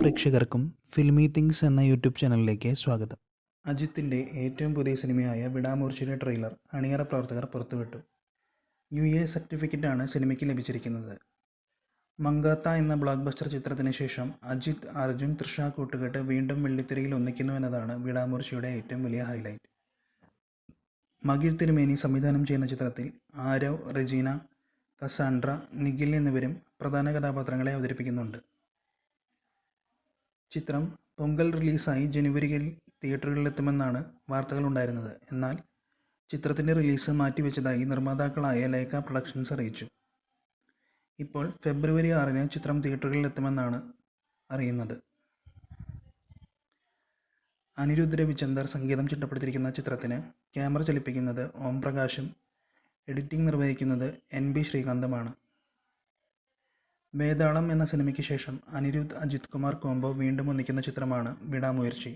പ്രേക്ഷകർക്കും filmy things എന്ന YouTube ചാനലിലേക്ക് സ്വാഗതം. അജിത്തിൻ്റെ ഏറ്റവും പുതിയ സിനിമയായ വിടാമൂർച്ചയുടെ ട്രെയിലർ അണിയറ പ്രവർത്തകർ പുറത്തുവിട്ടു. UA സർട്ടിഫിക്കറ്റാണ് സിനിമയ്ക്ക് ലഭിച്ചിരിക്കുന്നത്. മങ്കാത്ത എന്ന ബ്ലോക്ക് ബസ്റ്റർ ചിത്രത്തിന് ശേഷം അജിത്ത്, അർജുൻ, തൃഷ കൂട്ടുകെട്ട് വീണ്ടും വെള്ളിത്തിരയിൽ ഒന്നിക്കുന്നു എന്നതാണ് വിടാമൂർച്ചയുടെ ഏറ്റവും വലിയ ഹൈലൈറ്റ്. മകിഴ് തിരുമേനി സംവിധാനം ചെയ്യുന്ന ചിത്രത്തിൽ ആരവ്, റെജീന, കസാൻഡ്ര, നിഖിൽ എന്നിവരും പ്രധാന കഥാപാത്രങ്ങളെ അവതരിപ്പിക്കുന്നുണ്ട്. ചിത്രം പൊങ്കൽ റിലീസായി ജനുവരിയിൽ തിയേറ്ററുകളിലെത്തുമെന്നാണ് വാർത്തകളുണ്ടായിരുന്നത്. എന്നാൽ ചിത്രത്തിൻ്റെ റിലീസ് മാറ്റിവെച്ചതായി നിർമ്മാതാക്കളായ ലൈക്ക പ്രൊഡക്ഷൻസ് അറിയിച്ചു. ഇപ്പോൾ ഫെബ്രുവരി 6-ന് ചിത്രം തിയേറ്ററുകളിലെത്തുമെന്നാണ് അറിയുന്നത്. അനിരുദ്ധ് രവിചന്ദർ സംഗീതം ചിട്ടപ്പെടുത്തിയിരിക്കുന്ന ചിത്രത്തിന് ക്യാമറ ചലിപ്പിക്കുന്നത് ഓം പ്രകാശും എഡിറ്റിംഗ് നിർവഹിക്കുന്നത് NB ശ്രീകാന്തുമാണ്. വേതാളം എന്ന സിനിമയ്ക്ക് ശേഷം അനിരുദ്ധ്, അജിത് കുമാർ കോംബോ വീണ്ടും ഒന്നിക്കുന്ന ചിത്രമാണ് വിടാമുയർച്ചി.